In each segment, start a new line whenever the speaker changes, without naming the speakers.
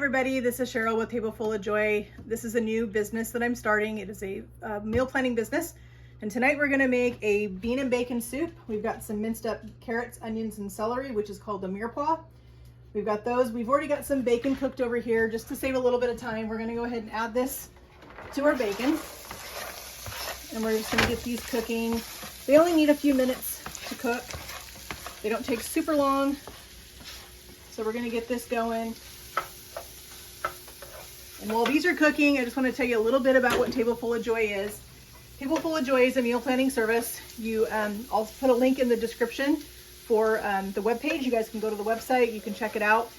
everybody, this is Cheryl with Table Full of Joy. This is a new business that I'm starting. It is a meal planning business. And tonight we're gonna make a bean and bacon soup. We've got some minced up carrots, onions, and celery, which is called a mirepoix. We've got those. We've already got some bacon cooked over here. Just to save a little bit of time, we're gonna go ahead and add this to our bacon. And we're just gonna get these cooking. They only need a few minutes to cook. They don't take super long. So we're gonna get this going. And while these are cooking, I just want to tell you a little bit about what Table Full of Joy is. Table Full of Joy is a meal planning service. I'll put a link in the description for the webpage. You guys can go to the website, you can check it out.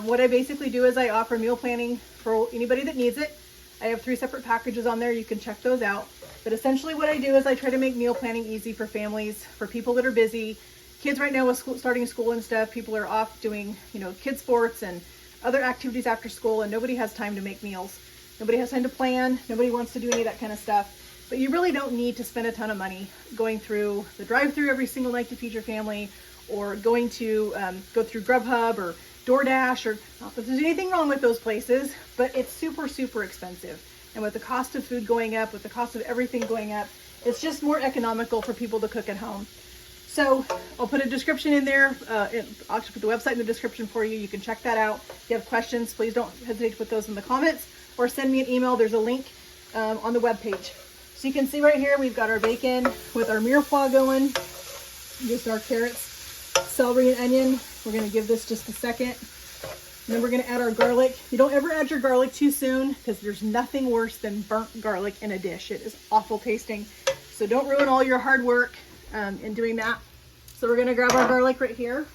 What I basically do is I offer meal planning for anybody that needs it. I have 3 separate packages on there, you can check those out. But essentially what I do is I try to make meal planning easy for families, for people that are busy. Kids right now with starting school and stuff, people are off doing, kid sports and other activities after school, and nobody has time to make meals. Nobody has time to plan. Nobody wants to do any of that kind of stuff. But you really don't need to spend a ton of money going through the drive-thru every single night to feed your family, or going to go through Grubhub or DoorDash, or not that there's anything wrong with those places, but it's super, super expensive. And with the cost of food going up, with the cost of everything going up, it's just more economical for people to cook at home. So I'll put a description in there. I'll actually put the website in the description for you. You can check that out. If you have questions, please don't hesitate to put those in the comments or send me an email. There's a link on the webpage. So you can see right here, we've got our bacon with our mirepoix going. Just our carrots, celery, and onion. We're gonna give this just a second. And then we're gonna add our garlic. You don't ever add your garlic too soon, because there's nothing worse than burnt garlic in a dish. It is awful tasting. So don't ruin all your hard work in doing that. So we're gonna grab our garlic right here.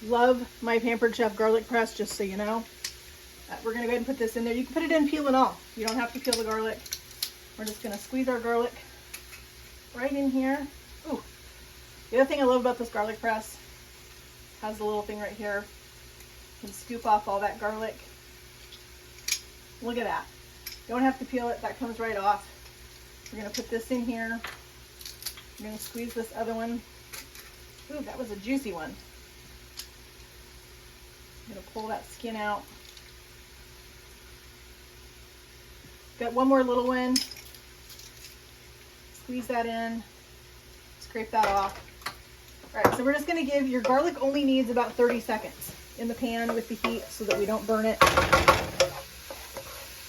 Love my Pampered Chef garlic press, just so you know. We're gonna go ahead and put this in there. You can put it in peel and all. You don't have to peel the garlic. We're just gonna squeeze our garlic right in here. Ooh. The other thing I love about this garlic press, has the little thing right here. You can scoop off all that garlic. Look at that. Don't have to peel it, that comes right off. We're gonna put this in here. I'm going to squeeze this other one. Ooh, that was a juicy one. I'm going to pull that skin out. Got one more little one. Squeeze that in. Scrape that off. All right, so we're just going to give, your garlic only needs about 30 seconds in the pan with the heat so that we don't burn it.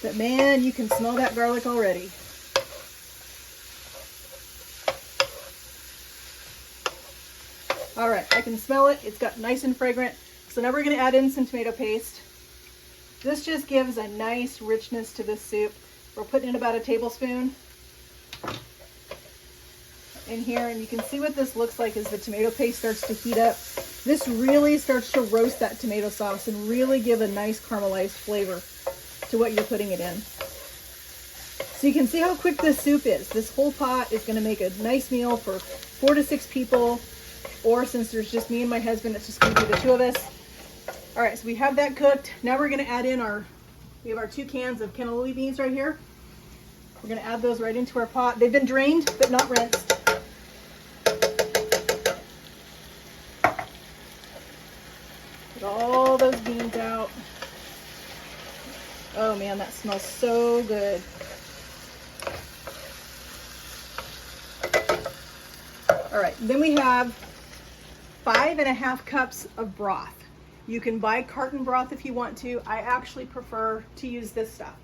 But man, you can smell that garlic already. All right, I can smell it. It's got nice and fragrant. So now we're gonna add in some tomato paste. This just gives a nice richness to this soup. We're putting in about a tablespoon in here, and you can see what this looks like as the tomato paste starts to heat up. This really starts to roast that tomato sauce and really give a nice caramelized flavor to what you're putting it in. So you can see how quick this soup is. This whole pot is gonna make a nice meal for 4 to 6 people. Or since there's just me and my husband, it's just going to be the 2 of us. All right, so we have that cooked. Now we're going to add in we have our 2 cans of cannellini beans right here. We're going to add those right into our pot. They've been drained, but not rinsed. Get all those beans out. Oh man, that smells so good. All right, then we have 5½ cups of broth. You can buy carton broth if you want to. I actually prefer to use this stuff.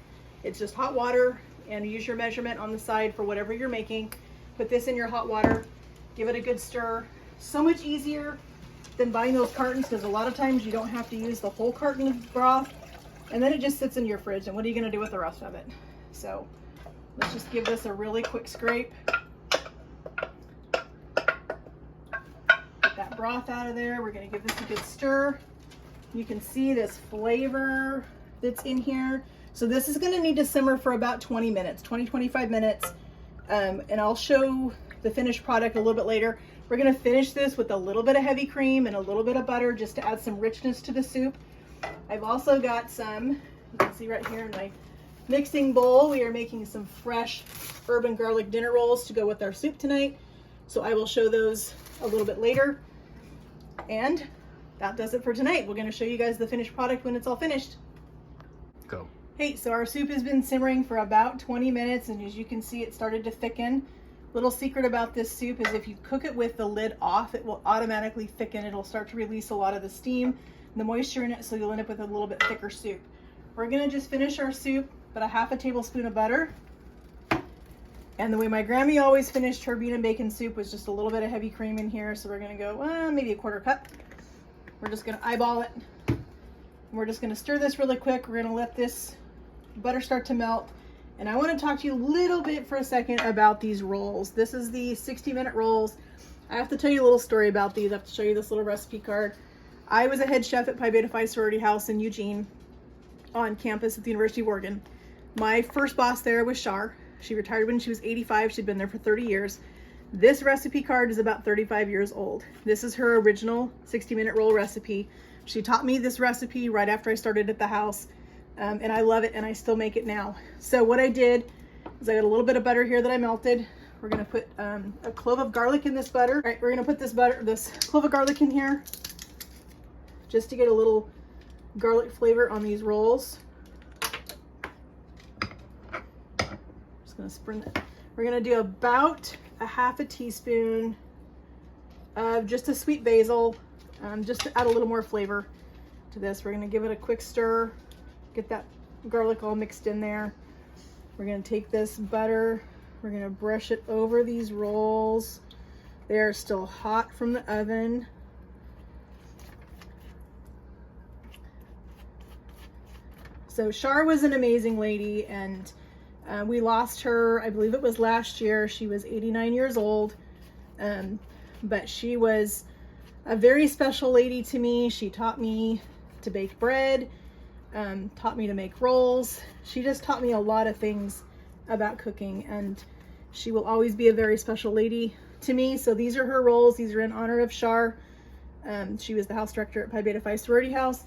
It's just hot water, and use your measurement on the side for whatever you're making. Put this in your hot water, give it a good stir. So much easier than buying those cartons, because a lot of times you don't have to use the whole carton of broth, and then it just sits in your fridge, and what are you gonna do with the rest of it? So let's just give this a really quick scrape. That broth out of there. We're going to give this a good stir. You can see this flavor that's in here. So this is going to need to simmer for about 20 minutes, 20-25 minutes. And I'll show the finished product a little bit later. We're going to finish this with a little bit of heavy cream and a little bit of butter just to add some richness to the soup. I've also got some, you can see right here in my mixing bowl, we are making some fresh herb and garlic dinner rolls to go with our soup tonight. So I will show those a little bit later. And that does it for tonight. We're going to show you guys the finished product when it's all finished.
Go.
Hey, so our soup has been simmering for about 20 minutes, and as you can see, it started to thicken. Little secret about this soup is if you cook it with the lid off, it will automatically thicken. It'll start to release a lot of the steam and the moisture in it, so you'll end up with a little bit thicker soup. We're gonna just finish our soup, about a half a tablespoon of butter. And the way my Grammy always finished her bean and bacon soup was just a little bit of heavy cream in here, so we're gonna go maybe a quarter cup. We're just gonna eyeball it. We're just gonna stir this really quick. We're gonna let this butter start to melt. And I want to talk to you a little bit for a second about these rolls. This is the 60-minute rolls. I have to tell you a little story about these. I have to show you this little recipe card. I was a head chef at Pi Beta Phi Sorority House in Eugene on campus at the University of Oregon. My first boss there was Shar. She retired when she was 85. She'd been there for 30 years. This recipe card is about 35 years old. This is her original 60-minute roll recipe. She taught me this recipe right after I started at the house. And I love it, and I still make it now. So what I did is I got a little bit of butter here that I melted. We're gonna put a clove of garlic in this butter. All right, we're gonna put this clove of garlic in here just to get a little garlic flavor on these rolls. Just gonna spread it. We're gonna do about a half a teaspoon of just a sweet basil, just to add a little more flavor to this. We're gonna give it a quick stir. Get that garlic all mixed in there. We're gonna take this butter, we're gonna brush it over these rolls. They are still hot from the oven. So Shar was an amazing lady, and we lost her, I believe it was last year. She was 89 years old, but she was a very special lady to me. She taught me to bake bread. Taught me to make rolls. She just taught me a lot of things about cooking, and she will always be a very special lady to me. So these are her rolls. These are in honor of Shar. She was the house director at Pi Beta Phi Sorority House.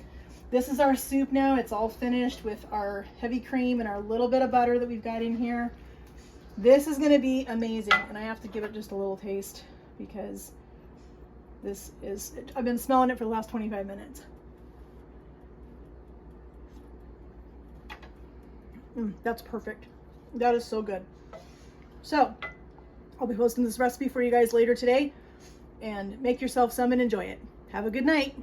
This is our soup now. It's all finished with our heavy cream and our little bit of butter that we've got in here. This is going to be amazing, and I have to give it just a little taste because I've been smelling it for the last 25 minutes. That's perfect. That is so good. So I'll be posting this recipe for you guys later today, and make yourself some and enjoy it. Have a good night.